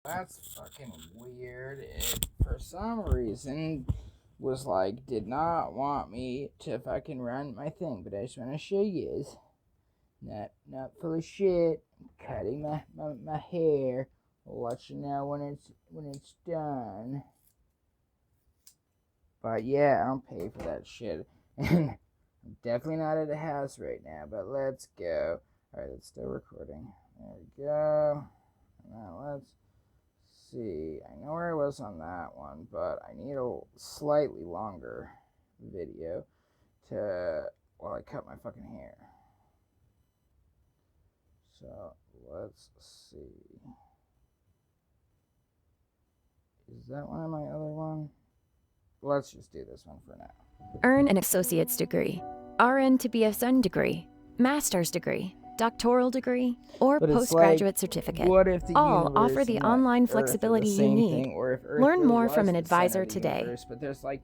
That's fucking weird. It, for some reason, was like, did not want me to fucking run my thing, but I just want to show you is not full of shit. Cutting my hair. I'll let you know when it's done. But yeah, I don't pay for that shit. And I'm definitely not at the house right now, but let's go. Alright, it's still recording. There we go. Now let's see. I know where I was on that one, but I need a slightly longer video to while I cut my fucking hair. So let's see. Is that one of my other one? Let's just do this one for now. Earn an associate's degree, RN to BSN degree, master's degree, doctoral degree, or postgraduate certificate. What if the all offer the online flexibility you need. Learn more from an advisor today. But there's like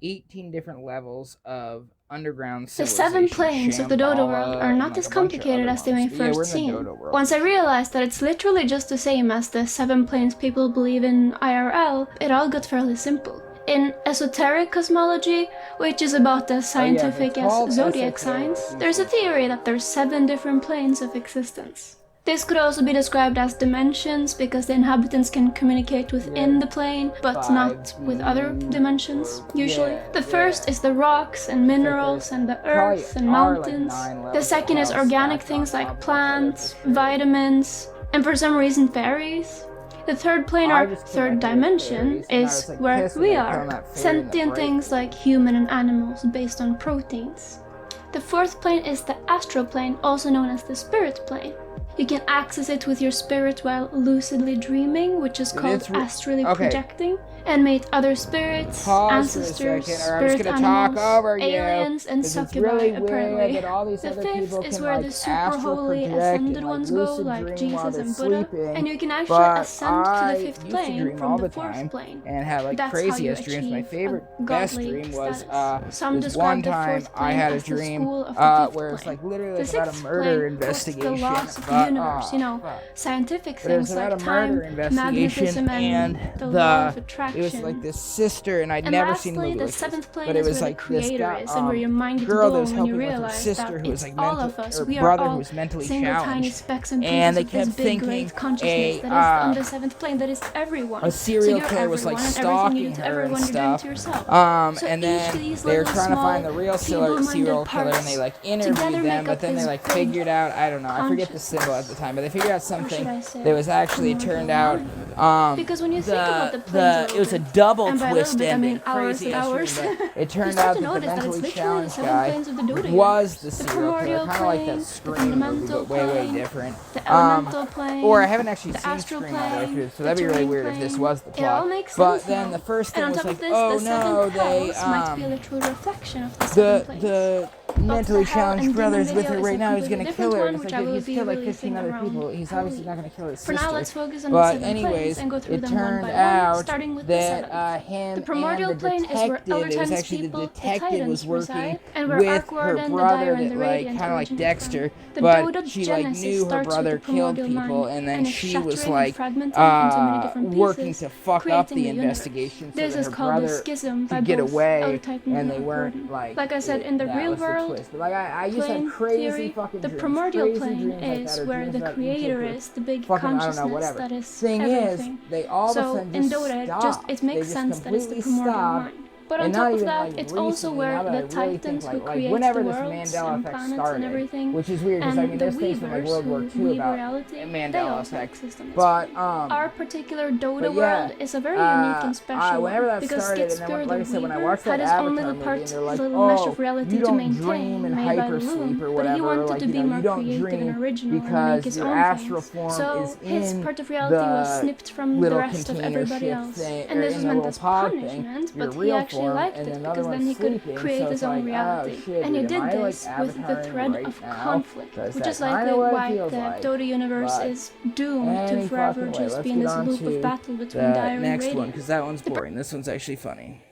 18 different levels of underground The 7 planes of the Dodo world are not as complicated as they may first seem. Once I realized that it's literally just the same as the 7 planes people believe in IRL, it all got fairly simple. In esoteric cosmology, which is about as scientific as zodiac signs, there's a theory that there's 7 different planes of existence. This could also be described as dimensions because the inhabitants can communicate within the plane, but not with other dimensions, usually. The first is the rocks and minerals and the earth and mountains. The second is organic things like plants, vitamins, and for some reason fairies. The third plane, or third dimension, is where we are, sentient things like human and animals based on proteins. The fourth plane is the astral plane, also known as the spirit plane. You can access it with your spirit while lucidly dreaming, which is called astrally projecting, and meet other spirits, ancestors, spirit animals, aliens, and succubi, apparently. The fifth is where the super holy ascended ones go, like Jesus and Buddha, and you can actually ascend to the fifth plane from the fourth plane. And had like That's craziest how you dreams. My achieve favorite a best godly dream was status. Some this describe one the time fourth I plane had a as the dream school of the fifth where it's plane. like literally The it's about a sixth murder plane investigation. holds the laws of the but, universe, you know, scientific but it was things about like a time, murder investigation, magnetism, and the law of it attraction. was like this sister, and I'd And never lastly, seen a movie the like seventh this, plane but it is was where like the this creator guy, is, and where your mind gets girl that was blown when you helping with her realize sister that who was it's like all mental, of us. or We are brother who all was mentally single tiny challenged, specks and and they pieces of kept this big great thinking consciousness that is on the seventh plane. That is everyone. a serial so killer was like everyone, and everything you stalking do to her everyone, and you're doing stuff. to yourself. So And each then of these they were little trying to find small, the real serial feeble-minded killer, and they like interviewed together them, make but up then they this like big figured out, I don't know, I forget the symbol at the time, but they figured out something say, that was actually turned out because when you think about the planes it was a double and by a twist little bit, I ending, mean hours crazy and hours. history, but it You turned start out to that the notice that it's mentally literally the challenged 7 guy planes of the Dodo was the universe. The serial killer, primordial kind of like that plane, the Scream movie, fundamental but way plane, different. the elemental plane, Or I haven't actually the seen astral Scream all the way plane, through, so the that'd be really terrain weird if this plane. was the It all plot. makes But sense then now. the first thing And on was top like, of this, oh the no, seventh they house might feel a true reflection of the 7 planes. the mentally challenged brother's with her right now. He's gonna kill her. One, It's which I like will he's be killed like releasing 15 other around people. He's obviously not gonna kill his sister. For now, let's focus on the But 7 anyways, planes and go through it them one turned by one, out starting with the that 7th. him The primordial and the plane is where detective, it was Ellerton's actually the people, the detective Titans, was working reside, and where with Arkwarden, her the brother Dire, and that the like Radiant kind of like originate Dexter, from. The but Dodo she like Genesis knew her starts with brother the killed primordial people, mind, and then and is she was shattering like and fragmenting into many different working pieces, to fuck up creating the the universe. investigation so This that is her called the brother schism by could get both away, Ellertitan and they Arkwarden. weren't like. Like I said, in the that real was the world, twist. But like I used to plane have crazy theory, fucking the dreams, primordial crazy plane dreams like is that, or where dreams the that creator you is, the big fucking, I don't know, consciousness whatever. that is Thing everything. is, they all of a So sudden in just Dota, stopped. it makes They sense just that it's the completely primordial stopped. mind. But on And top not of even that, like it's also recently, where now that the I really think Titans who like create whenever the this worlds Mandela and effect planets and started, everything, which is weird because I mean and the there's things from like Weavers World War who II weave about reality, they Mandela also effect, exist in this but world. Our particular Dodo but yeah, world is a very unique and special whenever one, that because started, Skid and then Spear like I the said, when I Weaver watched had that his own Avatar little movie, part, and they're his like, little mesh of oh, reality you to don't maintain, dream in made by hypersleep Loom, or but whatever, he wanted like to you be know, more you don't creative and dream original and make because his your own astral things. form So is his in part of reality was snipped from the little rest of container everybody ship else, thing, and this in was the meant little as pod punishment, thing, your but he real actually form, liked and it another because then one's he could sleeping, create so his it's own like, reality, oh shit, and he dude, did am I like this with the avataring thread right of now? conflict, That's which is kinda likely what it why feels the like. Dodo universe But is doomed to any forever fucking way, just let's be in get this on loop to of battle between the Dire and next one, Radiant. because that one's boring. This one's actually funny.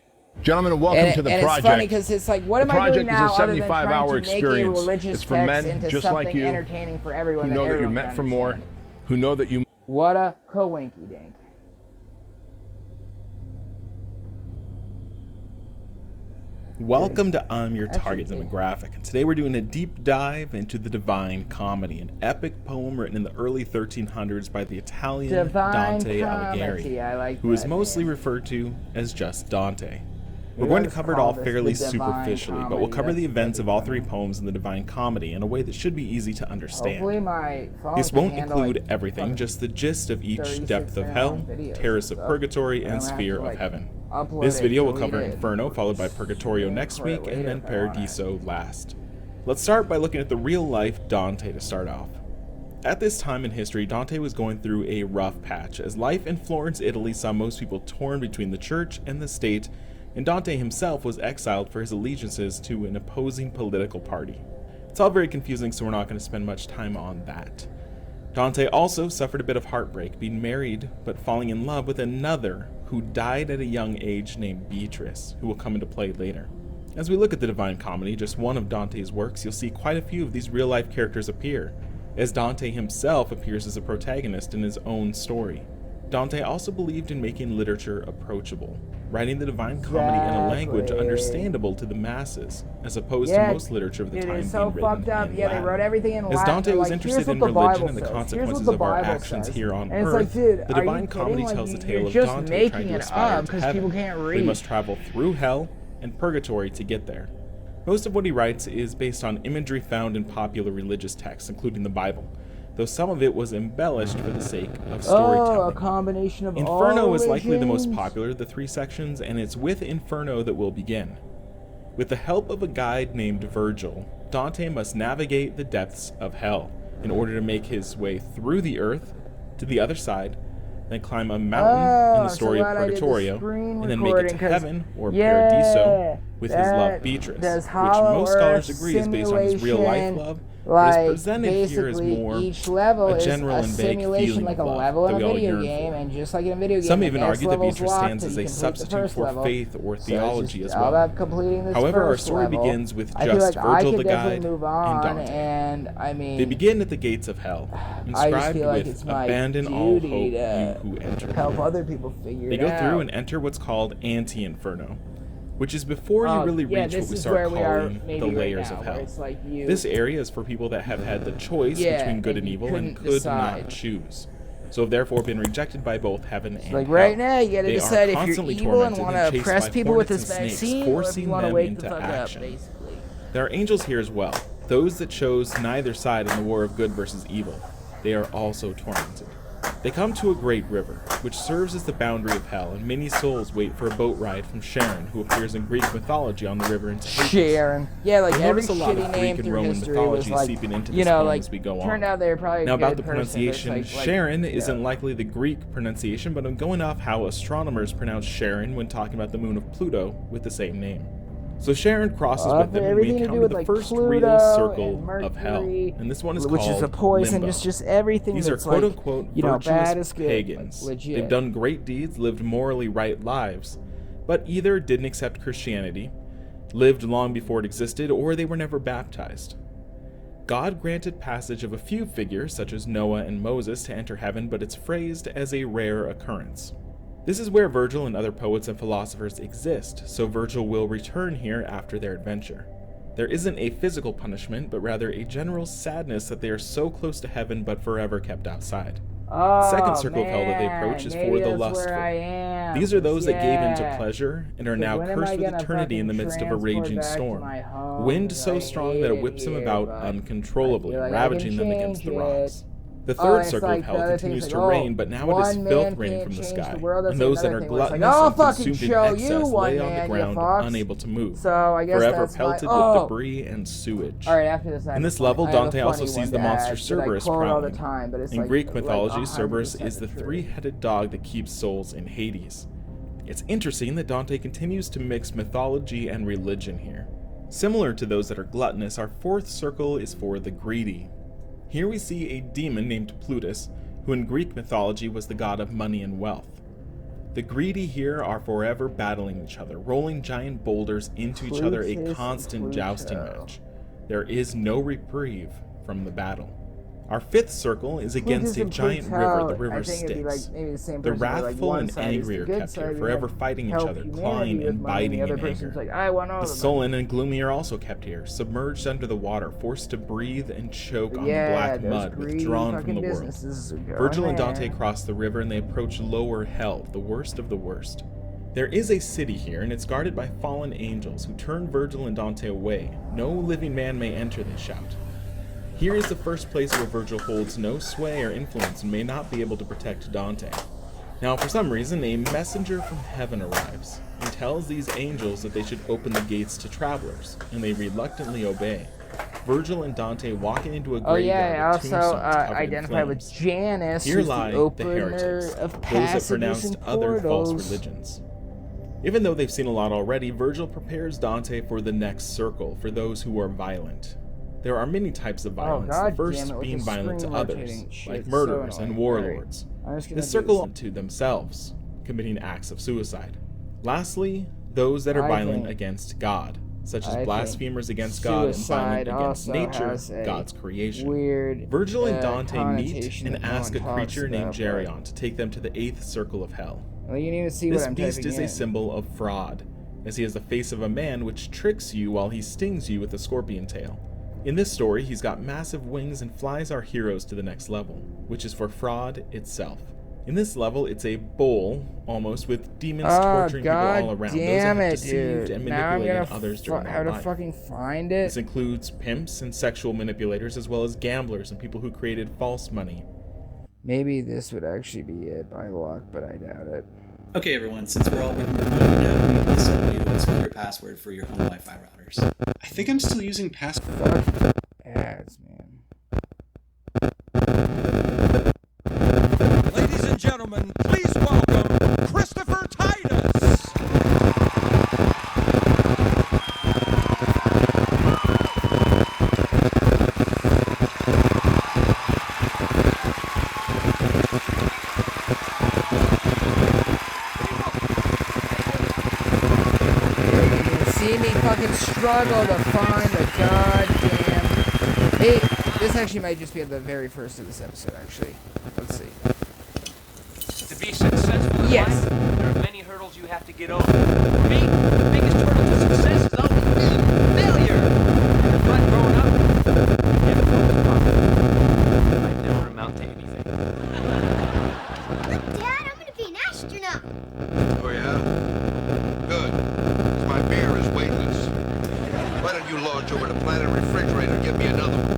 Gentlemen, welcome to the and project. it's funny because it's like, what am I doing now other than trying 75-hour to make a experience. religious It's for text men into just something like you, entertaining for everyone who know that you're everyone meant can for more, understand. who know that you... What a coinky dink. Welcome to I'm Your Target Demographic, and today we're doing a deep dive into the Divine Comedy, an epic poem written in the early 1300s by the Italian Dante Alighieri, who is mostly referred to as just Dante. We're going to cover it all fairly superficially, but we'll cover the events of all three poems in the Divine Comedy in a way that should be easy to understand. This won't include everything, just the gist of each depth of hell, terrace of purgatory, and sphere of heaven. This video will cover Inferno, followed by Purgatorio next week, and then Paradiso last. Let's start by looking at the real-life Dante to start off. At this time in history, Dante was going through a rough patch, as life in Florence, Italy saw most people torn between the church and the state, and Dante himself was exiled for his allegiances to an opposing political party. It's all very confusing, so we're not going to spend much time on that. Dante also suffered a bit of heartbreak, being married but falling in love with another who died at a young age named Beatrice, who will come into play later. As we look at the Divine Comedy, just one of Dante's works, you'll see quite a few of these real-life characters appear, as Dante himself appears as a protagonist in his own story. Dante also believed in making literature approachable, writing the Divine Comedy in a language understandable to the masses, as opposed to most literature of the time being written in Latin. As Dante was interested in religion and the consequences of our actions here on Earth, the Divine Comedy tells the tale of Dante trying to aspire to heaven, but he must travel through hell and purgatory to get there. Most of what he writes is based on imagery found in popular religious texts, including the Bible, though some of it was embellished for the sake of storytelling. A combination of Inferno is likely the most popular of the three sections, and it's with Inferno that we'll begin. With the help of a guide named Virgil, Dante must navigate the depths of hell in order to make his way through the earth to the other side, then climb a mountain in the story of Purgatorio, and then make it to heaven, or Paradiso, with his love Beatrice, which most scholars agree is based on his real-life love. But it's presented here as more each level a general is and vague feeling like of a love level in that a we all video yearn game, for. and just like in a video game, Some even argue that Beatrice stands as a substitute for faith or theology as well. However, our story begins with just Virgil the guide and Dante. They begin at the gates of hell, inscribed with "Abandon all hope, you who enter." Help other people figure they it go out. through and enter what's called Anti-Inferno, which is before you really reach what we start calling the layers of hell. This area is for people that have had the choice between good and evil and could not choose. So have therefore been rejected by both heaven and hell. Right now, you gotta They decide are if you're constantly evil and tormented want and to chased oppress by people with hornets this and snakes, vaccine, or if you forcing want to them wake into the fuck action. up, basically. There are angels here as well, those that chose neither side in the war of good versus evil. They are also tormented. They come to a great river, which serves as the boundary of hell, and many souls wait for a boat ride from Charon, who appears in Greek mythology on the river into Hades. Charon. Yeah, like You'll every notice a lot of shitty Greek name and through Roman history mythology was like, seeping into you this know, poem like, as we go on. turned out they were probably Now a about good the person, pronunciation, but it's like, Charon you isn't know. likely the Greek pronunciation, but I'm going off how astronomers pronounce Charon when talking about the moon of Pluto with the same name. So Charon crosses with them, and we encounter the first real circle of hell, and this one is which called is a poison, Limbo. just everything. These are that's like, quote-unquote you know, bad virtuous is good, pagans. like, legit. They've done great deeds, lived morally right lives, but either didn't accept Christianity, lived long before it existed, or they were never baptized. God granted passage of a few figures, such as Noah and Moses, to enter heaven, but it's phrased as a rare occurrence. This is where Virgil and other poets and philosophers exist, so Virgil will return here after their adventure. There isn't a physical punishment, but rather a general sadness that they are so close to heaven but forever kept outside. The second circle of hell that they approach is for the lustful. These are those that gave in to pleasure and are now cursed with eternity in the midst of a raging storm. Wind so strong that it whips them about uncontrollably, ravaging them against the rocks. The third circle of hell continues to rain, but now it is filth raining from the sky, and those that are gluttonous and consumed in excess lay on the ground, unable to move, forever pelted with debris and sewage. In this level, Dante also sees the monster Cerberus prowling. In Greek mythology, Cerberus is the three-headed dog that keeps souls in Hades. It's interesting that Dante continues to mix mythology and religion here. Similar to those that are gluttonous, our fourth circle is for the greedy. Here we see a demon named Plutus, who in Greek mythology was the god of money and wealth. The greedy here are forever battling each other, rolling giant boulders into each other, a constant jousting match. There is no reprieve from the battle. Our fifth circle is against a giant river, the River Styx. The wrathful and angry are kept here, forever fighting each other, clawing and biting in anger. The sullen and gloomy are also kept here, submerged under the water, forced to breathe and choke on the black mud withdrawn from the world. Virgil and Dante cross the river and they approach lower hell, the worst of the worst. There is a city here, and it's guarded by fallen angels who turn Virgil and Dante away. No living man may enter, they shout. Here is the first place where Virgil holds no sway or influence and may not be able to protect Dante. Now, for some reason, a messenger from heaven arrives and tells these angels that they should open the gates to travelers, and they reluctantly obey. Virgil and Dante walking into a graveyard with tombstones covered identify in flames. with Janus, Here who's lie the the opener heretics, of those that passages pronounced and other false portals. religions. Even though they've seen a lot already, Virgil prepares Dante for the next circle, for those who are violent. There are many types of violence, the first being violent to others, like murderers and warlords. This circle to themselves, committing acts of suicide. Lastly, those that are violent against God, such as blasphemers against God and violent against nature, God's creation. Virgil and Dante meet and ask a creature named Geryon to take them to the 8th circle of hell. Well, you need to see This what I'm beast typing is in. a symbol of fraud, as he has the face of a man which tricks you while he stings you with a scorpion tail. In this story, he's got massive wings and flies our heroes to the next level, which is for fraud itself. In this level, it's a bowl, almost, with demons torturing people all around. Those that have deceived and manipulated others during their life. Fucking find it. This includes pimps and sexual manipulators, as well as gamblers and people who created false money. Maybe this would actually be it by luck, but I doubt it. Okay, everyone, since we're all within the mode now, we need to set you a secure password for your home Wi-Fi routers. I think I'm still using password. Fuck ads, man. Ladies and gentlemen, please welcome Christopher Titus! See me fucking struggle to find the goddamn... Hey, this actually might just be at the very first of this episode, actually. Let's see. To be successful in Yes. life, there are many hurdles you have to get over. For me, the biggest hurdle to success is always failure. It's like growing up, you never felt the profit. Life never amount to anything. Dad, I'm gonna be an astronaut. Oh, yeah? Good. 'Cause my beer is weightless. Why don't you launch over to Planet Refrigerator and get me another one?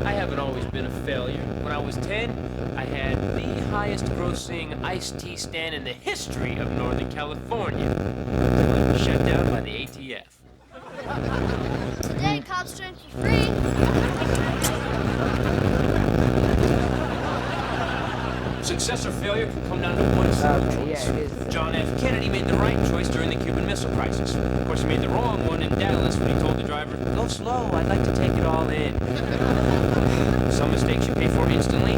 I haven't always been a failure. When I was 10, I had the highest grossing iced tea stand in the history of Northern California. Until it was shut down by the ATF. Today, cops drink for free. Success or failure can come down to one simple choice. Yeah, it is. John F. Kennedy made the right choice during the Cuban Missile Crisis. Of course, he made the wrong one in Dallas when he told the driver, "Go slow, I'd like to take it all in." Some mistakes you pay for instantly.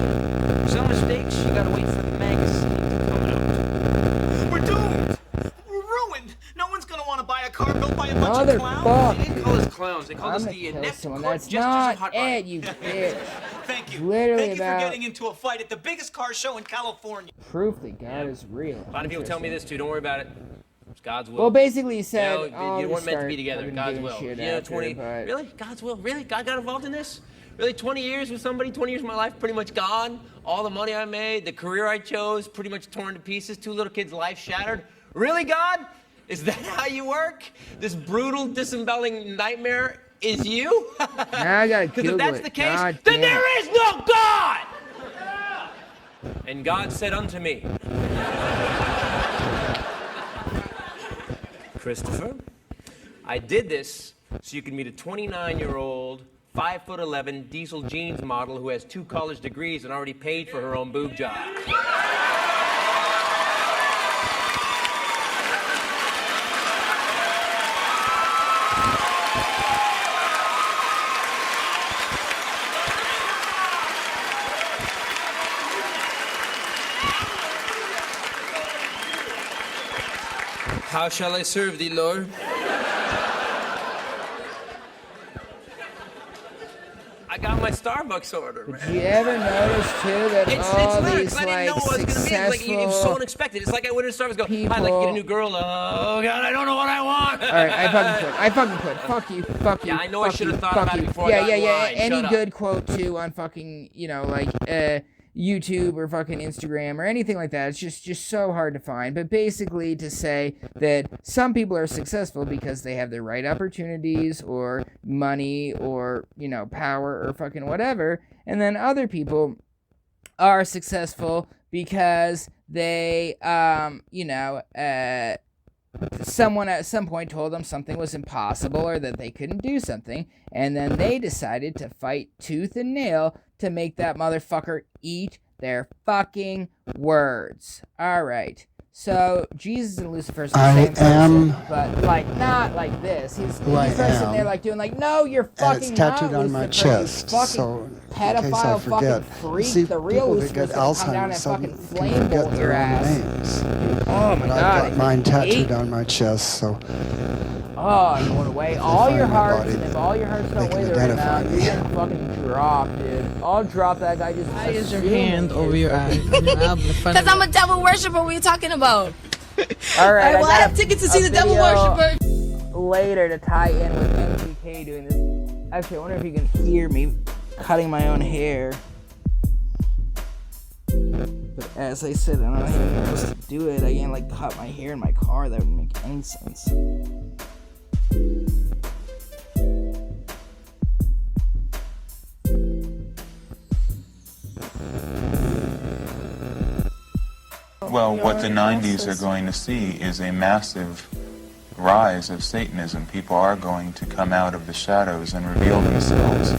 Some mistakes you gotta wait for the magazine to come out. We're doomed! We're ruined! No one's gonna want to buy a car built by a bunch of clowns! Motherfucker! They didn't call us clowns, they called I'm us gonna the kill inept someone. court That's gestures of not hot it, rod. you bitch. Thank you. Literally Thank you about- for getting into a fight at the biggest car show in California. Proof that God is real. A lot of people tell me this too, don't worry about it. It's God's will. Well, basically he said, You know, you weren't meant to be together. God's will. Shit Yeah, after, 20. but... Really? God's will? Really? God got involved in this? Really? 20 years with somebody? 20 years of my life pretty much gone? All the money I made, the career I chose, pretty much torn to pieces, 2 little kids' life shattered? Really, God? Is that how you work? This brutal, disemboweling nightmare is you? Now I gotta Because Google if that's it. the case, God then damn there is no God! And God said unto me, Christopher, I did this so you can meet a 29-year-old, 5'11" diesel jeans model who has 2 college degrees and already paid for her own boob job. How shall I serve thee, Lord? I got Starbucks order, man. Did you ever notice too that It's all weird, these 'cause I didn't know like what it was gonna be. successful It was so unexpected. It's like I went to Starbucks, go, people... I'd like to get a new girl. Oh God, I don't know what I want. All right, I fucking quit. Fuck you. Yeah, I know I should have thought about it before. Yeah. Line. Any good quote too on fucking, you know, like YouTube or fucking Instagram or anything like that. It's just so hard to find. But basically to say that some people are successful because they have the right opportunities or money or, you know, power or fucking whatever. And then other people are successful because they, someone at some point told them something was impossible or that they couldn't do something, and then they decided to fight tooth and nail to make that motherfucker eat their fucking words. Alright, so Jesus and Lucifer's the same person, but like not like this. He's person there like doing like, no, you're fucking and it's tattooed not on my Lucifer, chest, so in pedophile case I forget. fucking freak. See, the real Lucifer's gonna come down and fucking flame bolt your ass. Oh my God! I've got mine tattooed on my chest, so. Oh, you want to weigh all your hearts, and if all your hearts don't weigh the right amount, you're gonna fucking drop, dude. I'll drop that guy just. Why is your hand over your eye? Because I'm a devil worshiper. What are you talking about? All right, well, I have tickets to see the devil worshiper. Later to tie in with MGK doing this. Actually, I wonder if you can hear me cutting my own hair. But as I said, I don't know how else to do it. I can't like cut my hair in my car. That wouldn't make any sense. Well, what the 90s are going to see is a massive rise of Satanism. People are going to come out of the shadows and reveal themselves.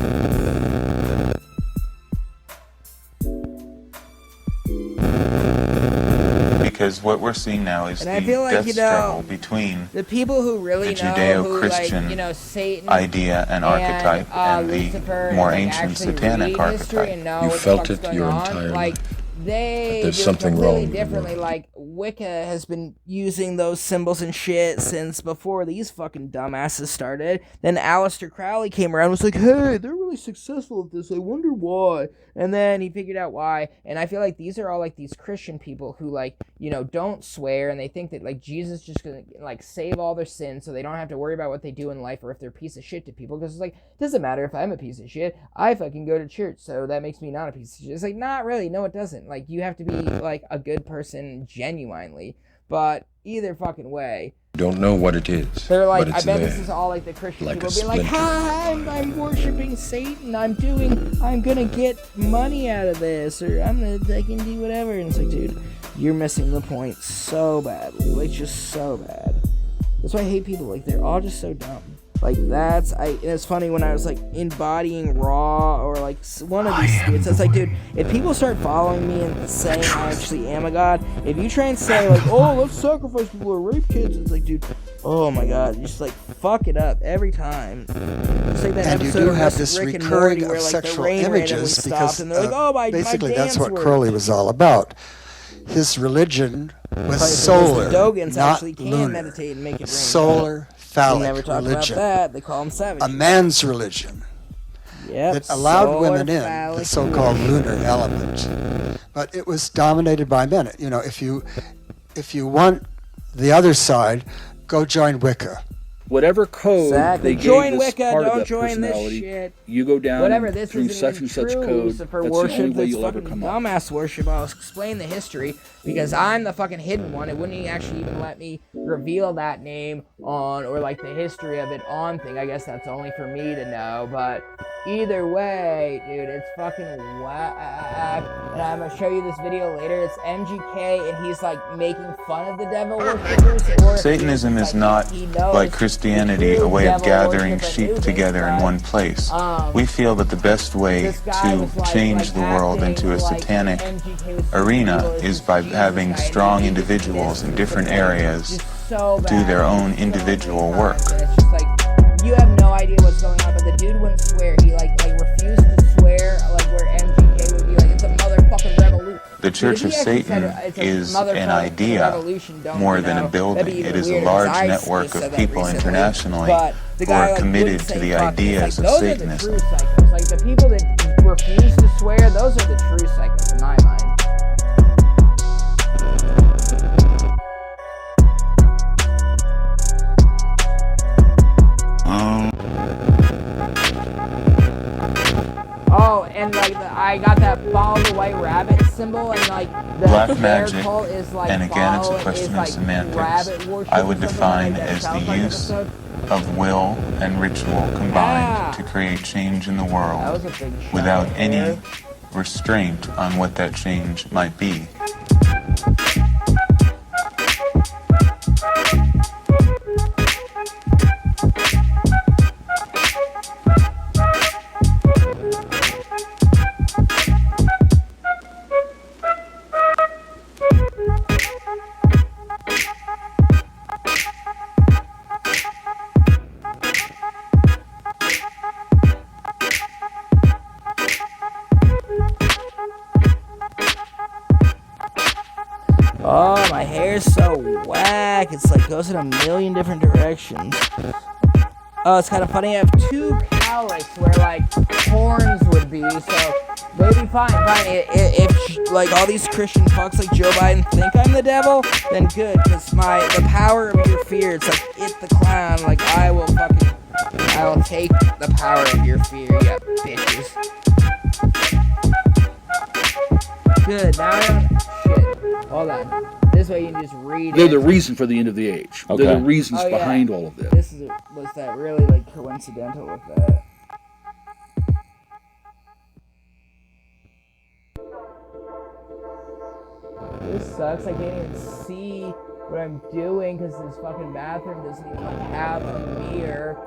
Because what we're seeing now is the death struggle between the people who really the Judeo-Christian Satan idea and archetype and the Lucifer more ancient satanic archetype. You felt it your entire life. They there's do something completely wrong differently. Like Wicca has been using those symbols and shit since before these fucking dumbasses started. Then Aleister Crowley came around and was like, hey, they're really successful at this, I wonder why. And then he figured out why. And I feel like these are all like these Christian people who like, you know, don't swear, and they think that like Jesus is just gonna like save all their sins so they don't have to worry about what they do in life or if they're a piece of shit to people. Because it's like, it doesn't matter if I'm a piece of shit, I fucking go to church, so that makes me not a piece of shit. It's like, not really, no it doesn't. Like, you have to be like a good person genuinely. But either fucking way, don't know what it is. They're like, but it's I bet there. this is all like the Christian Like people being like, ha, I'm worshiping Satan, I'm gonna get money out of this, or I can do whatever. And it's like, dude, you're missing the point so badly, like just so bad. That's why I hate people, like they're all just so dumb. Like and it's funny when I was like embodying Raw or like one of these skits, it's like, dude, if people start following me and saying I actually am a god, if you try and say like, oh, let's sacrifice people or rape kids, it's like, dude, oh my God, you just like fuck it up every time. It's like that and you episode do of have this Rick and recurring Morty where, of like, sexual the rain images because and they're like, oh, my basically my that's what dance Crowley worked. was all about. His religion was solar, Dogans not actually can lunar. meditate and make it rain. Solar, phallic never talk religion. about that. They call them savages. A man's religion. Yep, that allowed women in, phallic the so-called lunar element. But it was dominated by men. You know, if you want the other side, go join Wicca. Whatever code exactly. they gave join this Wicca, part don't of that join this personality, shit. you go down whatever this through such and such code. Lucifer That's worship, the only way this you'll ever fucking come up. dumbass worship. I'll explain the history because I'm the fucking hidden one. It wouldn't actually even let me reveal that name on, or like the history of it on thing. I guess that's only for me to know. But either way, dude, it's fucking whack. And I'm gonna show you this video later. It's MGK, and he's like making fun of the devil worshippers. Satanism is not, like Christianity, a way of gathering sheep together in one place. We feel that the best way to change the world into a satanic arena is by having strong individuals in different areas do their own individual work. It's just like, you have no idea what's going on, but the dude wouldn't swear. He like refused to swear, like where MGK would be like, it's a motherfucking revolution. The Church of Satan is an idea more than a building. It is a large network of people internationally who are committed to the ideas of Satanism. Like the people that refuse to swear, those are the true psychos in my mind. Oh, and like I got that follow the white rabbit symbol, and like the Black bear magic, cult is like and again it's a follow question is of like semantics, rabbit worship I would or something define like that. as Sounds the like use episode. of will and ritual combined to create change in the That world was a big shot without right any there. restraint on what that change might be. Oh, my hair's so whack. It's like goes in a million different directions. Oh, it's kind of funny. I have two cowlicks where like horns would be, so maybe fine. If like all these Christian fucks like Joe Biden think I'm the devil, then good, because the power of your fear, it's like it the clown. Like I will take the power of your fear, you bitches. Good. Now I don't. Shit. Hold on. This way you can just read They're it. the reason for the end of the age. Okay. They're the reasons Oh, yeah. behind all of this. Was that really like coincidental with that? This sucks. I can't even see what I'm doing because this fucking bathroom doesn't even have a mirror.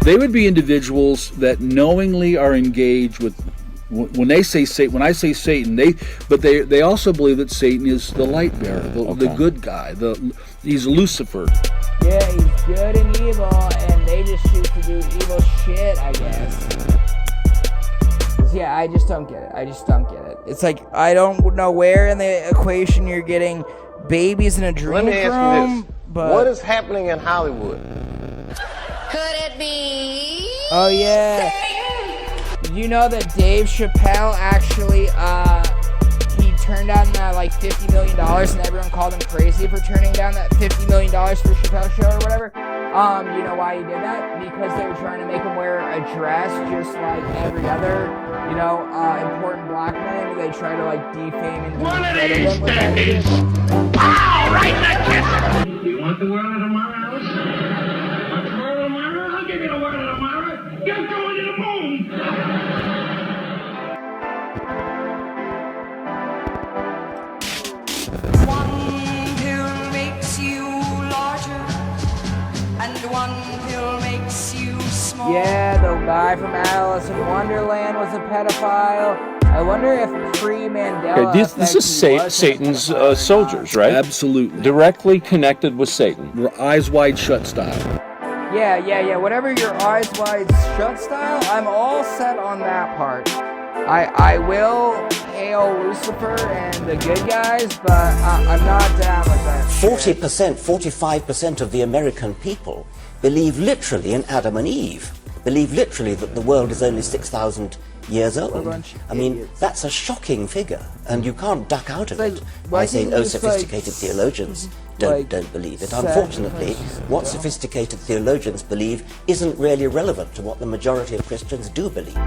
They would be individuals that knowingly are engaged with. When they say Satan, when I say Satan, they also believe that Satan is the light bearer, the good guy. He's Lucifer. Yeah, he's good and evil, and they just choose to do evil shit, I guess. Yeah, I just don't get it. It's like, I don't know where in the equation you're getting babies in a dream Let me ask you this. but... What is happening in Hollywood? Could it be? Oh, yeah. Did you know that Dave Chappelle actually, he turned down that, like, $50 million, and everyone called him crazy for turning down that $50 million for Chappelle's show or whatever? You know why he did that? Because they were trying to make him wear a dress just like every other, important black man. They try to, like, defame and discredit him with that shit. Pow! Right in the chest! You want the world of tomorrow, Alice? Want the world of tomorrow? I'll give you the world of tomorrow. You're going to the moon! One pill makes you larger, and one pill makes you small. Yeah, the guy from Alice in Wonderland was a pedophile. I wonder if pre-Mandela. Okay, this is Satan's soldiers, right? Absolutely. Directly connected with Satan. Eyes wide shut style. Yeah. Whatever your eyes wide shut style, I'm all set on that part. I will hail Lucifer and the good guys, but I'm not down with that. 40%, 45% of the American people believe literally in Adam and Eve. Believe literally that the world is only 6,000 years old. I mean, that's a shocking figure, and you can't duck out of it by saying, oh, sophisticated theologians don't believe it. Unfortunately, what sophisticated theologians believe isn't really relevant to what the majority of Christians do believe.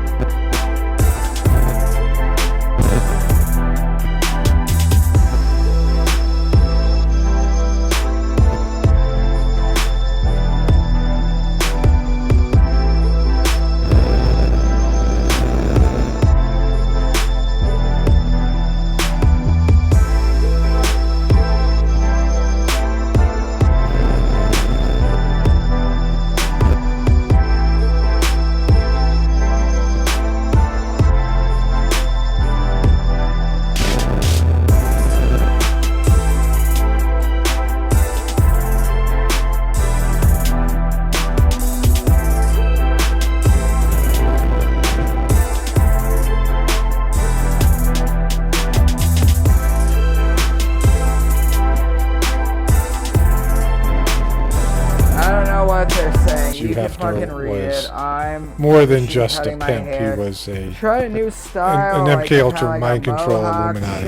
I'm more than just a pimp. He was a try a new style, an MK Ultra like mind control Illuminati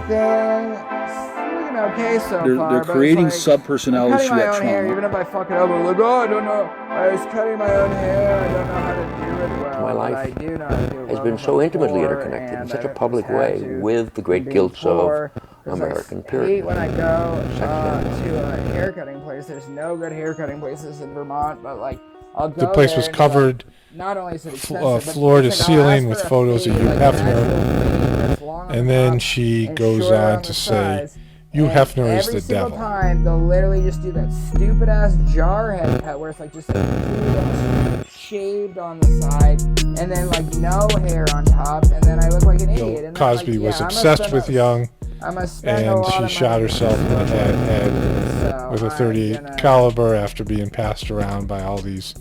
thing. Okay, so they're creating sub-personalities for that trauma. Hair, even if I fuck it up, I'm like, oh, I don't know. I was cutting my own hair. I don't know how to do it well. My life has been so intimately interconnected in such a public way with the great guilts of American Puritan. When I go to a haircutting place, there's no good haircutting places in Vermont, but like I'll go the place there was covered not only is it expensive, floor to ceiling with photos of Hugh Hefner, and then she goes on to say, Hugh Hefner is the devil. Every single time, they'll literally just do that stupid-ass jar haircut where it's like just shaved on the side, and then like no hair on top, and then I look like an idiot. And Cosby was obsessed with Young, and she shot herself in the head with a .38 caliber after being passed around by all these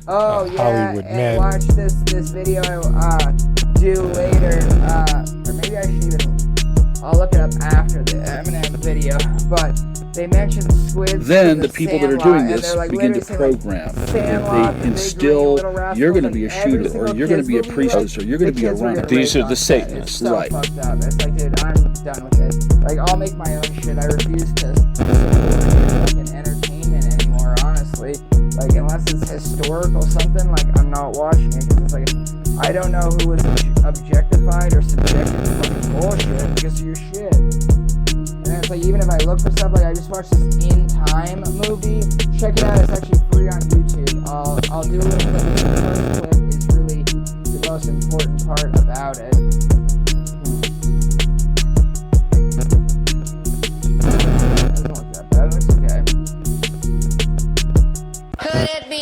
Hollywood men. Watch this video do later, or maybe I should even. I'll look it up after the Eminem video, but they mentioned squids. Then the people that are doing this begin to program. If they instill, you're going to be a shooter, or you're going to be a priestess, or you're going to be a runner. These are the Satanists, so right? Fucked up. It's like, dude, I'm done with it. Like, I'll make my own shit. I refuse to support fucking entertainment anymore. Honestly, like unless it's historical something, like I'm not watching it because it's like. I don't know who was objectified or subjected to fucking bullshit because of your shit. And then it's like, even if I look for stuff, like I just watched this In Time movie. Check it out, it's actually free on YouTube. I'll do a little clip. The first clip is really the most important part about it. That doesn't look that bad, it looks okay. Could it be?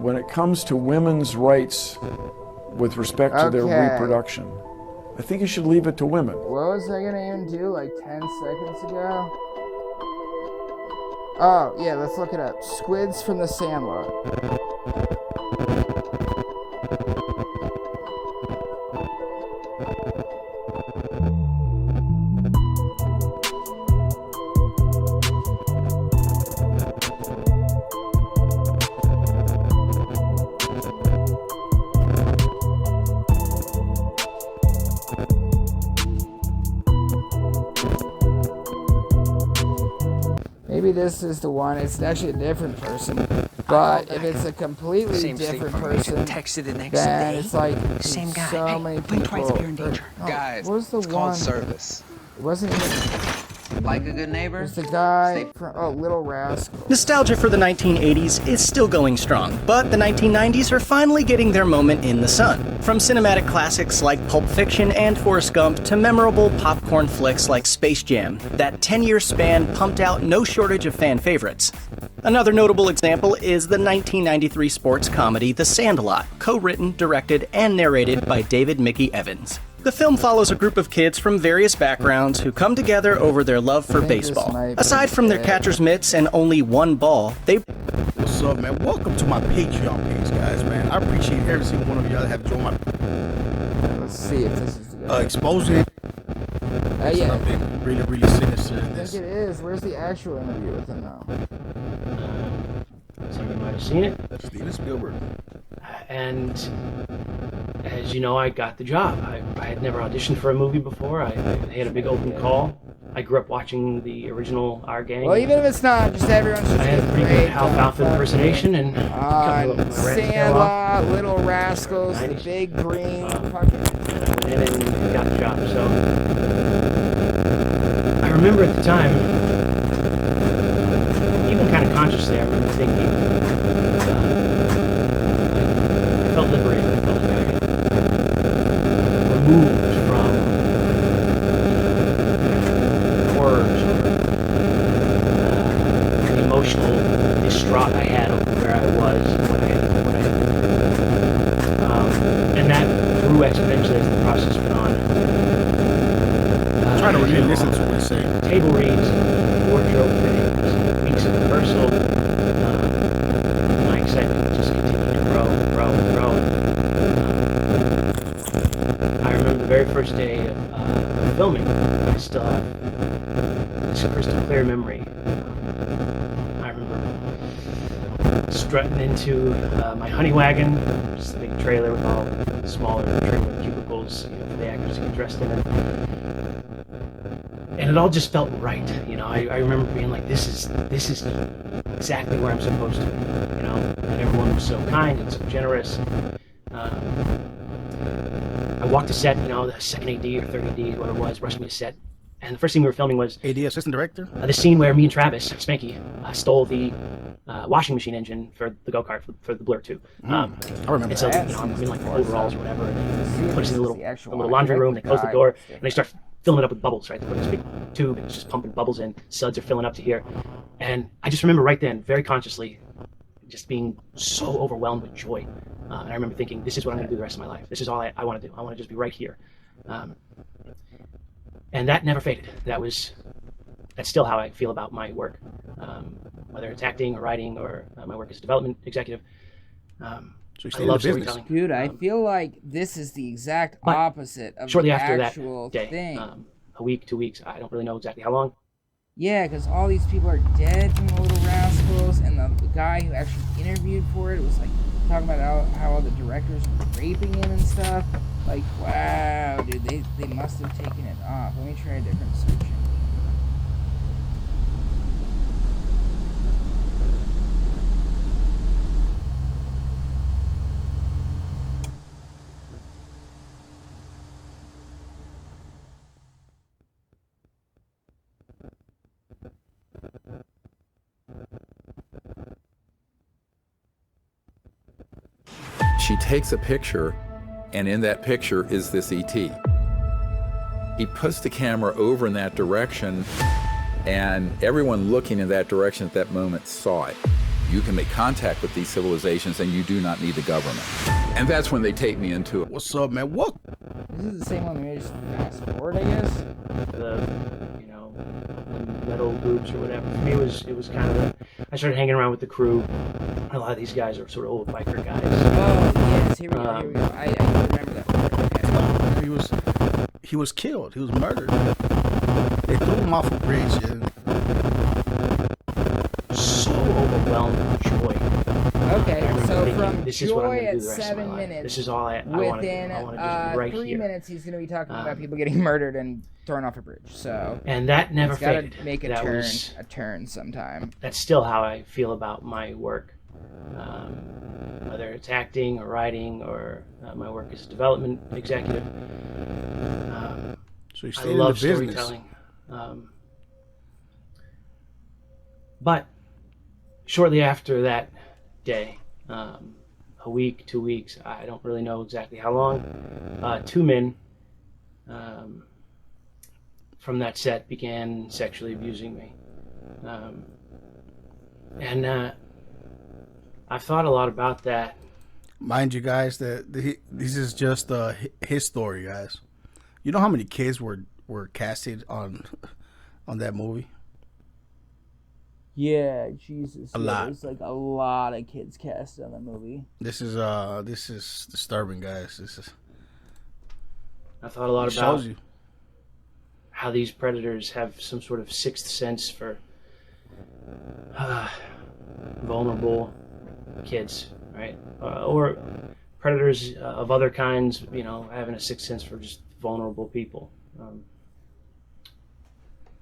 When it comes to women's rights with respect to their reproduction, I think you should leave it to women. What was I gonna even do like 10 seconds ago? Oh, yeah, let's look it up. Squids from the Sandlot. Maybe this is the one. It's actually a different person. But if it's a completely different person, then it's like same guy. So many people. Twice if you're in danger. Guys, what was the one? Called service. It wasn't even. Like a good neighbor? It's the guy from Little Rascal. Nostalgia for the 1980s is still going strong, but the 1990s are finally getting their moment in the sun. From cinematic classics like Pulp Fiction and Forrest Gump to memorable popcorn flicks like Space Jam, that 10-year span pumped out no shortage of fan favorites. Another notable example is the 1993 sports comedy The Sandlot, co-written, directed, and narrated by David Mickey Evans. The film follows a group of kids from various backgrounds who come together over their love for baseball. Aside from their catcher's mitts and only one ball, they... What's up, man? Welcome to my Patreon page, guys, man. I appreciate every single one of y'all that have joined my... Let's see if this is the exposure. Yeah. Something really, really sinister. I think it is. Where's the actual interview with him now? Some of you might have seen it. Steven Spielberg. And as you know, I got the job. I had never auditioned for a movie before. I had a big open call. I grew up watching the original Our Gang. Well, even if it's not, just everyone's just I had a pretty good alfalfa impersonation and Sandlot, Little Rascals, The Big Green, fucking... And then got the job. So I remember at the time, even kind of consciously, I remember thinking, I felt liberated. I felt like I removed from horrors or the emotional distraught I had over where I was and what I had. And that grew exponentially as the process went on. I'm trying to really listen to what you're saying. Table reads, wardrobe fittings, weeks of rehearsal. My excitement just continued to grow and grow and grow. I remember the very first day of filming, I still have this crystal clear memory. I remember strutting into my honey wagon, just a big trailer with all smaller trailer cubicles, you know, for the actors to get dressed in. And it all just felt right, you know. I remember being like, this is exactly where I'm supposed to be, you know. And everyone was so kind and so generous. I walked to set, you know, the second AD or third AD, whatever it was, rushed me to set. And the first thing we were filming was AD, assistant director. The scene where me and Travis Spanky stole the washing machine engine for the go-kart for the Blur 2. I remember. And so, you know, I'm in like overalls or whatever, and they put us in the little laundry room. They close the door, and they start filling it up with bubbles. Right, they put this big tube, and it's just pumping bubbles in. Suds are filling up to here, and I just remember right then, very consciously, just being so overwhelmed with joy. And I remember thinking, this is what I'm going to do the rest of my life. This is all I want to do. I want to just be right here. And that never faded. That's still how I feel about my work, whether it's acting or writing or my work as a development executive. I love storytelling. Dude, I feel like this is the exact opposite of shortly the after actual that day, thing. a week, 2 weeks, I don't really know exactly how long. Yeah, because all these people are dead from the Little Rascals, and the guy who actually interviewed for it was like talking about how all the directors were raping him and stuff. Like, wow, dude, they must have taken it off. Let me try a different search engine. She takes a picture, and in that picture is this ET. He puts the camera over in that direction, and everyone looking in that direction at that moment saw it. You can make contact with these civilizations, and you do not need the government. And that's when they take me into it. What's up, man? What? This is the same one we just fast forward, I guess. The metal groups or whatever. For me, it was kind of I started hanging around with the crew. A lot of these guys are sort of old biker guys. Oh yes, here we go. I remember that part. Okay. He was killed. He was murdered. They threw him off a bridge. So overwhelmed with joy. Okay, so thinking, from this is what I'm joy gonna do at the rest of 7 my life. minutes, This is all I want to do. within I want to just be right 3 here. minutes, he's going to be talking about people getting murdered and thrown off a bridge. So and that never it's gotta faded. make a That turn sometime. That's still how I feel about my work, whether it's acting or writing or my work as a development executive. So you I stay in love the business. storytelling. But shortly after that day, a week, 2 weeks, I don't really know exactly how long, 2 men from that set began sexually abusing me. And I've thought a lot about that. Mind you, guys, that this is just his story, guys. You know how many kids were casted on that movie? Yeah, Jesus. A lot. There's like a lot of kids cast on that movie. This is disturbing, guys. I thought a lot It about shows you. how these predators have some sort of sixth sense for vulnerable kids, right? Or predators of other kinds, you know, having a sixth sense for just vulnerable people.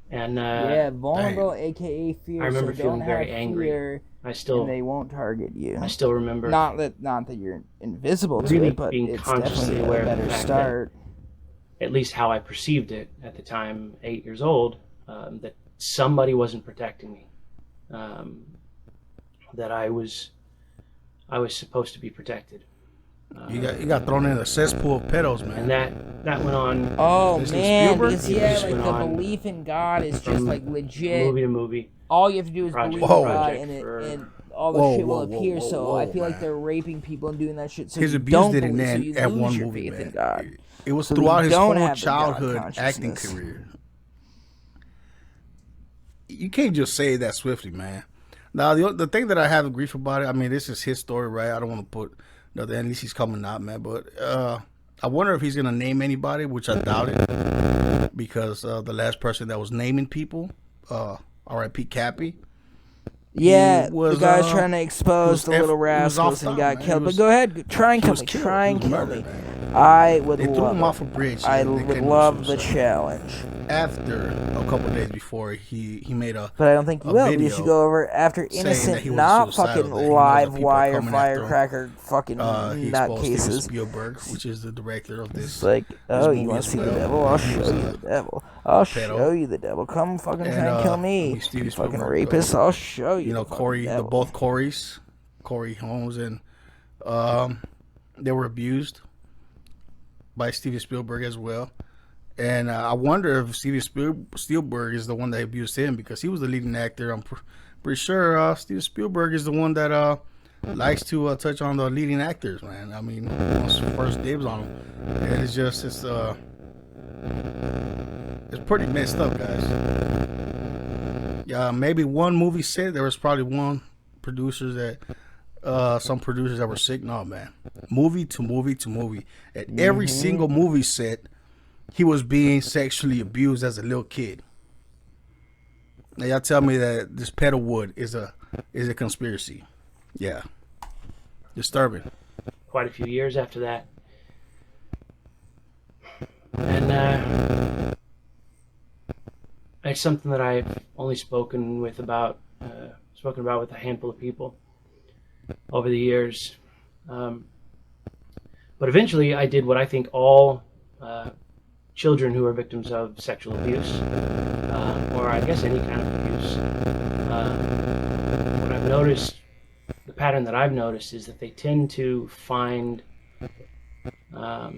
Vulnerable, aka fear. I remember so feeling don't very have angry. Fear, and they won't target you. I still remember. Not that you're invisible to really it, but being it's consciously definitely aware a of the better fact start. that, at least how I perceived it at the time, 8 years old, that somebody wasn't protecting me. That I was supposed to be protected. You got thrown in a cesspool of pedos, man. And that went on. Oh Mr. man, Spielberg? because It just like went the on belief in God is just from like legit. movie to movie. All you have to do is Project believe to in God, project and all the shit will appear. So I feel like they're raping people and doing that shit. So His you abuse don't didn't believe, so end you at lose one your movie, faith in man. God. It was So throughout you his don't whole have the God childhood acting consciousness. career. You can't just say that swiftly, man. Now, the thing that I have grief about it, I mean, this is his story, right? I don't want to put, at least he's coming out, man. But I wonder if he's gonna name anybody, which I doubt it, because the last person that was naming people, R.I.P. Cappy. Yeah, the guy's trying to expose the little rascals and got killed. But go ahead, try and kill me. Try and kill me. I would They threw love him off a bridge. I and they would claimed love the suicide. challenge. After a couple days before, he made a. But I don't think you a will. You video should go over after saying that innocent, he was not suicidal, fucking that he knows live that people are wire coming after him. firecracker fucking He exposed Steven nutcases. Spielberg, which is the director of this. It's like, oh, you want to see the devil? I'll show you the devil. I'll show you the devil. Come fucking try and kill me. You fucking Spielberg, rapist. I'll show you. You know, Corey, both Corys, Corey Holmes, and they were abused by Steven Spielberg as well. And I wonder if Steven Spielberg is the one that abused him, because he was the leading actor. I'm pretty sure Steven Spielberg is the one that likes to touch on the leading actors, man. I mean, first dibs on them. And it's just, it's pretty messed up, guys. Yeah, maybe one movie set, there was probably one producer that, some producers that were sick. No, man. Movie to movie to movie. At every single movie set, he was being sexually abused as a little kid. Now y'all tell me that this Petalwood is a conspiracy. Yeah. Disturbing. Quite a few years after that. And it's something that I've only spoken about with a handful of people over the years. But eventually I did what I think all children who are victims of sexual abuse, or I guess any kind of abuse, what I've noticed, the pattern that I've noticed is that they tend to find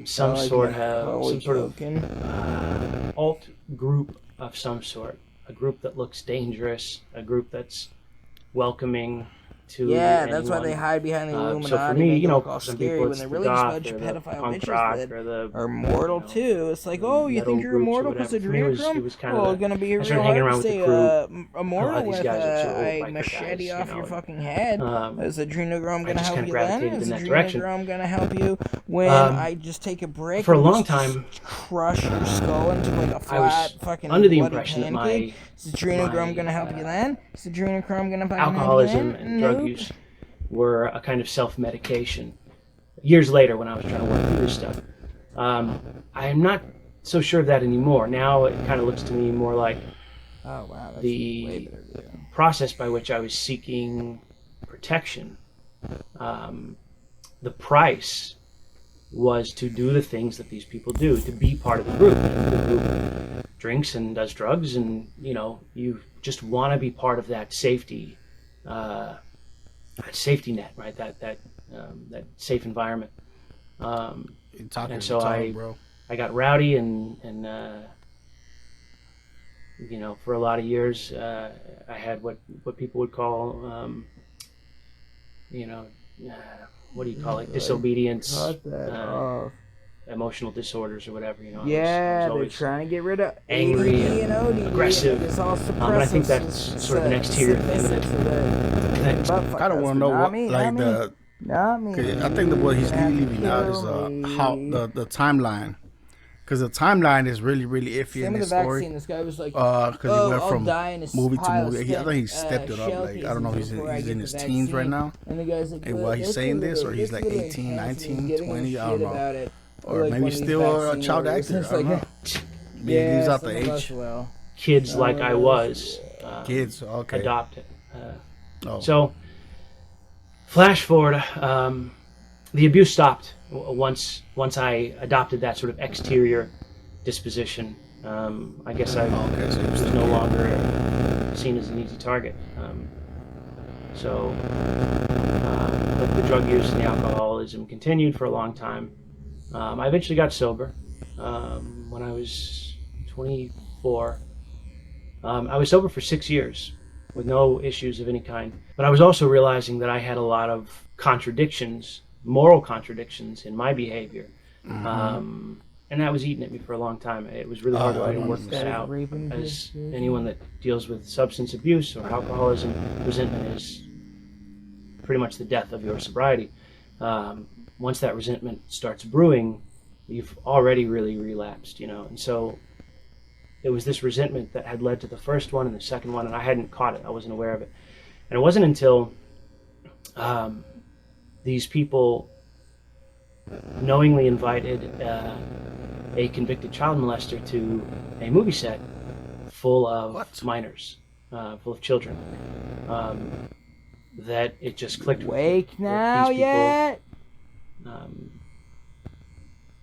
some sort of alt group of some sort, a group that looks dangerous, a group that's welcoming to that's why they hide behind the Illuminati. So for me, you know, all some scary people when it's they're the really just a goth bunch of or the pedophile punk bitches rock that or the are mortal too. It's like, oh, you think you're immortal because of For me, it was adrenochrome? kind of Well, gonna be I real started hanging hard around to with the stay crew. immortal These with guys are sort of a biker machete guys, off you your know, fucking head. Is adrenochrome I gonna just help kinda you then? gravitated Is in that direction. adrenochrome gonna help you when I just take a break for a and long just time, crush your skull into like a I was flat fucking under the bloody impression that pancake? Is adrenochrome my, gonna help you then? Is adrenochrome gonna help you alcoholism then? and drug use were a kind of self-medication. Years later, when I was trying to work through this stuff, I am not so sure of that anymore. Now it kind of looks to me more like the process by which I was seeking protection. The price was to do the things that these people do, to be part of the group. The group drinks and does drugs, and you just want to be part of that safety. That safety net, right? That safe environment. And so I got rowdy and for a lot of years I had what people would call what do you call it? Disobedience, emotional disorders or whatever. They're trying to get rid of angry and ODD, aggressive. And I think that's sort of the next tier. I don't want to know what Not me. I think that what he's leaving out is how the timeline, because the timeline is really iffy in this story. Vaccine, this guy was like, because he went from movie to pile of movie. I think he stepped it up. Like, I don't know if he's in his teens right now. And the guy's like, and while he's saying this, or he's like 18, 19, 20, I don't know. Or maybe he's still a child actor. I don't know. He leaves out the age. Kids like I was. Kids, okay. Adopted. So, flash forward, the abuse stopped once I adopted that sort of exterior disposition. I guess I was no longer seen as an easy target. But the drug use and the alcoholism continued for a long time. I eventually got sober when I was 24. I was sober for 6 years with no issues of any kind. But I was also realizing that I had a lot of contradictions, moral contradictions in my behavior. And that was eating at me for a long time. It was really hard to work this out. As anyone that deals with substance abuse or alcoholism, resentment is pretty much the death of your sobriety. Once that resentment starts brewing, you've already really relapsed, you know. And so it was this resentment that had led to the first one and the second one, and I hadn't caught it. I wasn't aware of it. And it wasn't until these people knowingly invited a convicted child molester to a movie set full of minors, full of children, that it just clicked with me. Wake now yet?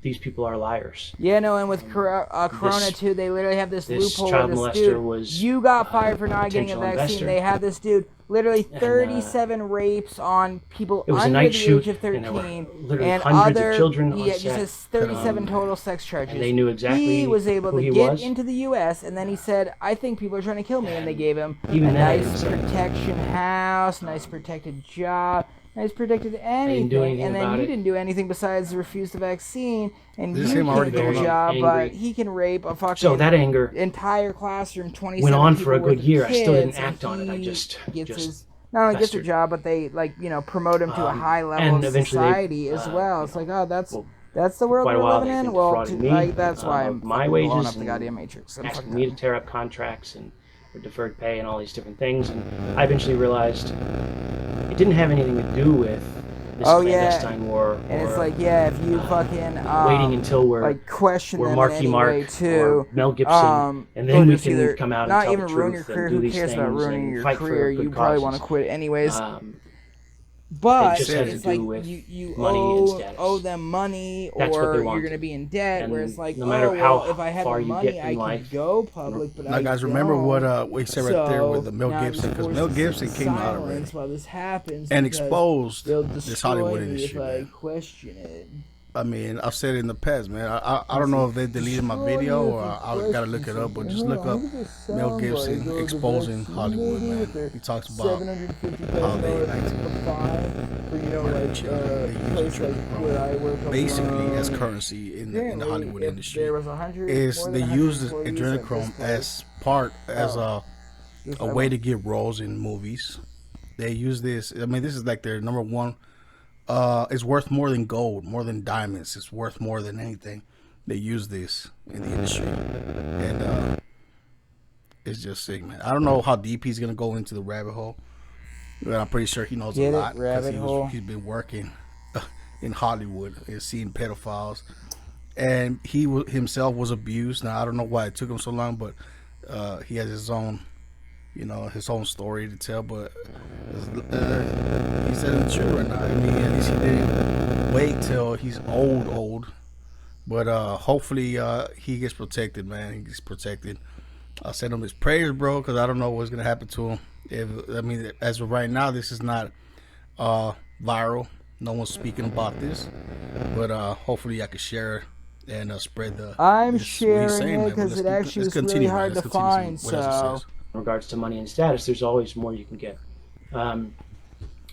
These people are liars. Yeah, no, and with Corona too, they literally have this loophole child where this molester dude, was, you got fired for not getting a potential vaccine. investor. They had this dude, literally 37 rapes on people It was a under night the shoot, age of 13, and there were literally and hundreds other, of children on he just set. has 37 total sex charges. And they knew exactly He was able who to he get was. into the U.S., and then he said, I think people are trying to kill me, and they gave him Even a then, I nice didn't say anything. protection house, nice protected job, nice protected anything, do anything and then about you it. didn't do anything besides refuse the vaccine, and This you him already can't do going a on. job, Angry. but he can rape a fucking So that anger entire classroom, 27 went on for a people good worth of year. I still didn't kids, and act on it. I he just gets just his, not only gets a festered. job, but they promote him to a high level and of eventually they, society as well. It's like, oh, that's the world quite a we're while living they've in. been Well, defrauding me, like that's why I'm of my fucking wages blowing up the and goddamn Matrix. I'm asking fucking me to tear up contracts and for deferred pay and all these different things. And I eventually realized it didn't have anything to do with this clandestine war. And it's or, like, yeah, if you fucking waiting until we're like question we're them Marky in any Mark way or too, Mel Gibson, and then they'll we just can either come out and not tell even the ruin truth your career. and do Who these cares about things ruining and your fight for career? good You probably causes. want to quit anyways. It But just had to it's do like with you money and owe, status. owe them money, That's what or they you're want. going to be in debt. And where it's like, no matter oh, how well, if I had far the you money, get I in could life. go public, but Now, I guys, don't. remember what he said right there with the Mel now I'm Gibson, because forced Mel to sit Gibson in came out already silence while this happens and because exposed they'll this destroy Hollywood me industry, if I man. question it. I mean, I've said it in the past, man. I don't know if they deleted my video or I gotta look it up, but just look up Mel Gibson exposing Hollywood, man. He talks about how they basically as currency in the Hollywood industry is they use the adrenochrome as part as a way to get roles in movies. They use this. I mean, this is like their number one. It's worth more than gold, more than diamonds. It's worth more than anything. They use this in the industry, and it's just sick, man. I don't know how deep he's gonna go into the rabbit hole, but I'm pretty sure he knows a lot because he's been working in Hollywood and seeing pedophiles, and he himself was abused. Now I don't know why it took him so long, but he has his own. His own story to tell, but he's telling the truth right now. I mean, at least he didn't wait till he's old. But hopefully he gets protected, man. He gets protected. I'll send him his prayers, bro, because I don't know what's gonna happen to him. As of right now, this is not viral. No one's speaking about this, but hopefully I can share it and spread the. I'm sharing it because it actually was really hard to find. So. In regards to money and status, there's always more you can get. And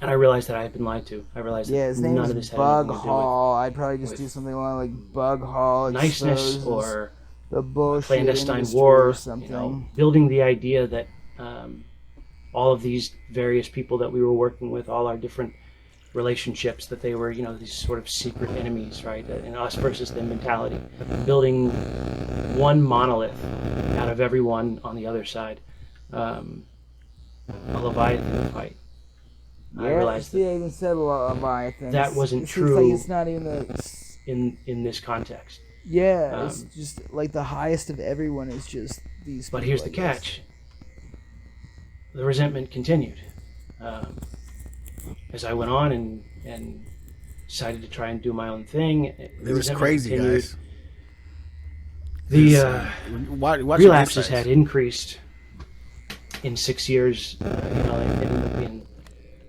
I realized that I had been lied to. I realized that his none name of is this had Bug anything to do Hall. I'd probably just do something along like Bug Hall. niceness or the bullshit clandestine war, or something. Building the idea that all of these various people that we were working with, all our different relationships, that they were, these sort of secret enemies, right? And us versus them mentality. Building one monolith out of everyone on the other side. A Leviathan fight. Yeah, I realized I even said Leviathan. That wasn't it true. Like it's not even the in this context. Yeah, it's just like the highest of everyone is just these. But here's the catch: the resentment continued as I went on and decided to try and do my own thing. This is crazy, continued. guys. The watch relapses had increased in 6 years. In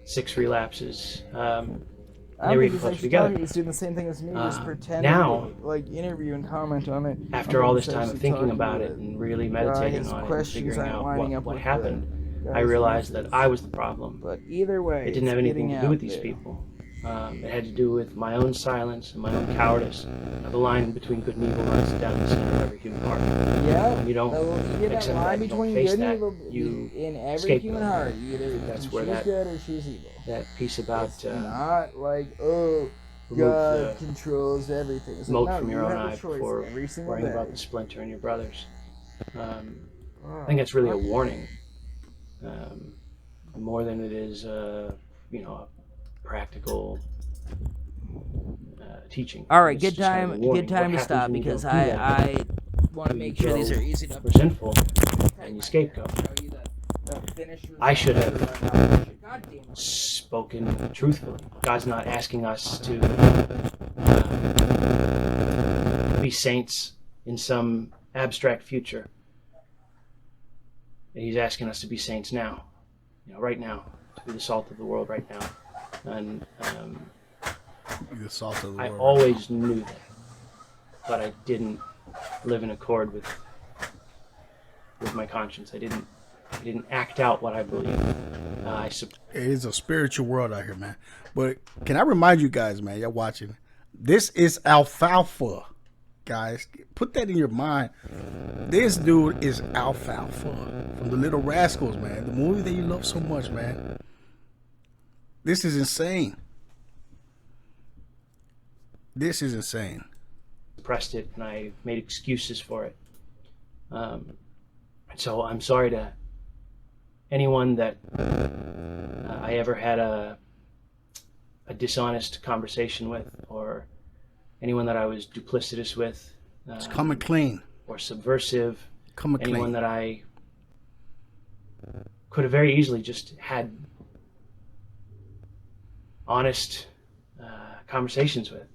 6 relapses. They were even closer together. He's doing the same thing as me, just pretending now, to, like, interview and comment on it. After all this time of thinking about it and really meditating on it and figuring out what happened, I realized that I was the problem. But either way, it didn't have anything to do with these people. It had to do with my own silence and my own cowardice. The line between good and evil runs down the center of every human heart. Yeah. And you don't accept that, you don't face that, you in every escape human them. heart. You either That's choose where that good or choose evil. That piece about not like, oh, God controls everything. It's smoke like, no, from you your own have a eye choice before every single worrying day. about the splinter in your brother's. I think that's really a warning, more than it is, a practical teaching. All right, It's good just kind of time. a warning. Good time What to stop happens when you because don't do that? I want to You make sure these grow are easy to. resentful, and you scapegoat. I should have spoken truthfully. God's not asking us to be saints in some abstract future. He's asking us to be saints now, right now, to be the salt of the world right now. And the salt of the I world. always knew that, but I didn't live in accord with my conscience. I didn't act out what I believe. It is a spiritual world out here, man. But can I remind you guys, man, you're watching, this is alfalfa, guys. Put that in your mind. This dude is alfalfa from the Little Rascals, man. The movie that you love so much, man. This is insane. This is insane. Suppressed it, and I made excuses for it. So I'm sorry to anyone that I ever had a dishonest conversation with, or anyone that I was duplicitous with. It's coming clean. Or subversive. Coming clean. Anyone that I could have very easily just had honest conversations with.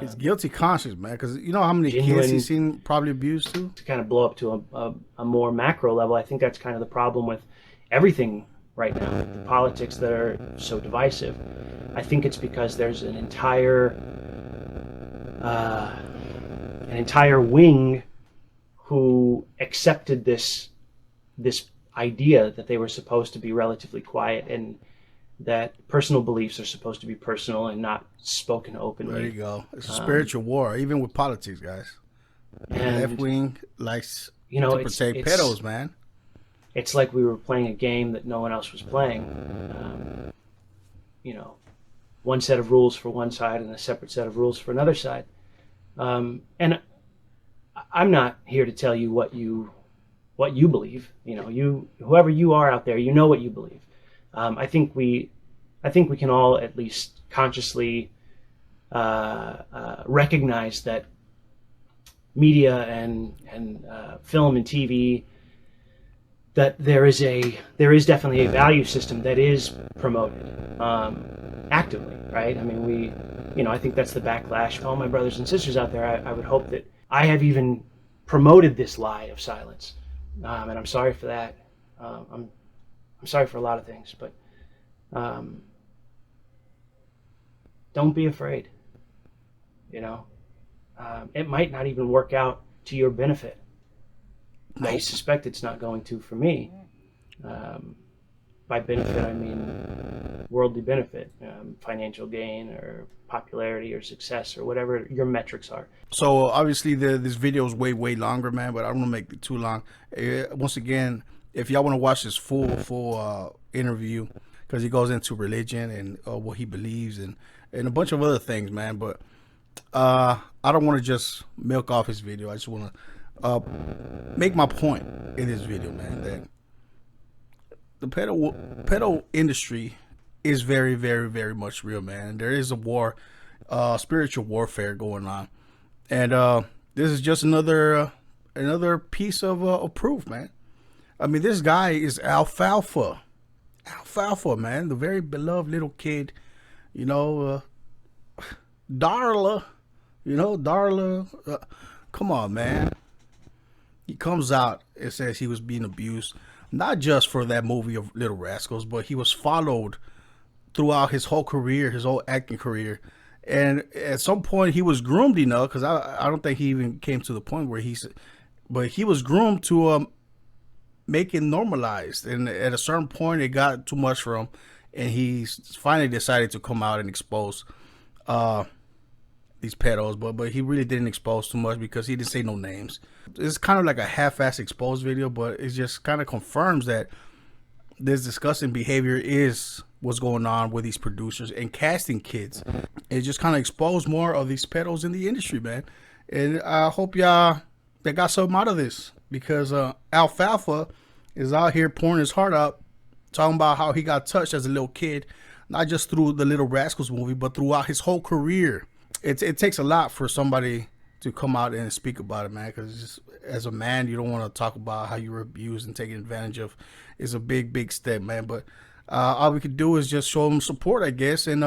His guilty conscience, man, because you know how many kids he's seen probably abused too? To kind of blow up to a more macro level, I think that's kind of the problem with everything right now, the politics that are so divisive. I think it's because there's an entire wing who accepted this idea that they were supposed to be relatively quiet, and that personal beliefs are supposed to be personal and not spoken openly. There you go. It's a spiritual war, even with politics, guys. The left wing likes to protect pedos, man. It's like we were playing a game that no one else was playing. One set of rules for one side and a separate set of rules for another side. And I'm not here to tell you what you believe. Whoever you are out there, you know what you believe. I think we can all at least consciously recognize that media and film and TV, that there is definitely a value system that is promoted actively, right? I mean, I think that's the backlash for all my brothers and sisters out there. I would hope that I have even promoted this lie of silence, and I'm sorry for that. I'm sorry for a lot of things, but don't be afraid. It might not even work out to your benefit. Nope. I suspect it's not going to for me. By benefit, I mean worldly benefit, financial gain or popularity or success or whatever your metrics are. So obviously this video is way longer, man, but I don't want to make it too long. Once again, if y'all want to watch this full interview, because he goes into religion and what he believes and a bunch of other things, man. But I don't want to just milk off his video. I just want to make my point in this video, man, that the pedo industry is very, very, very much real, man. There is a war, spiritual warfare going on, and this is just another piece of proof, man. I mean, this guy is alfalfa, man, the very beloved little kid, Darla, Darla. Come on, man. He comes out and says he was being abused, not just for that movie of Little Rascals, but he was followed throughout his whole career, his whole acting career. And at some point he was groomed enough, because I don't think he even came to the point where but he was groomed to make it normalized. And at a certain point it got too much for him, and he finally decided to come out and expose these pedos, but he really didn't expose too much because he didn't say no names. It's kind of like a half-ass exposed video, but it just kind of confirms that this disgusting behavior is what's going on with these producers and casting kids. It just kind of exposed more of these pedos in the industry, man. And I hope y'all they got something out of this, because Alfalfa is out here pouring his heart out, talking about how he got touched as a little kid, not just through the Little Rascals movie, but throughout his whole career. It takes a lot for somebody to come out and speak about it, man, because as a man, you don't want to talk about how you were abused and taken advantage of. It's a big, big step, man. But all we could do is just show him support, I guess, and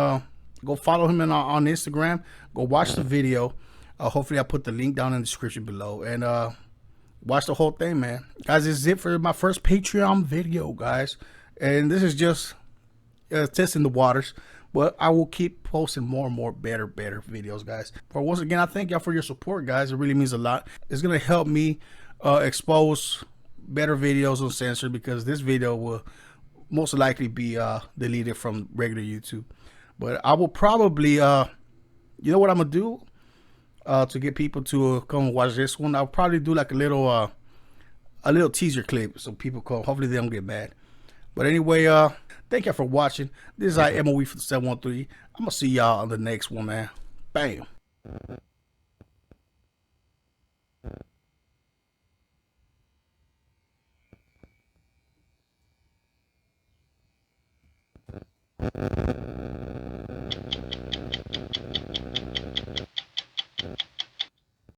go follow him on Instagram. Go watch the video. Hopefully, I'll put the link down in the description below. And watch the whole thing, man. Guys, this is it for my first Patreon video, guys. And this is just testing the waters. But I will keep posting more and more better videos, guys. But once again, I thank y'all for your support, guys. It really means a lot. It's going to help me expose better videos uncensored, because this video will most likely be deleted from regular YouTube. But I will probably, you know what I'm going to do to get people to come watch this one? I'll probably do like a little teaser clip so people come. Hopefully they don't get mad. But anyway, thank y'all for watching. This is MOE for the 713. I'm going to see y'all on the next one, man. Bam.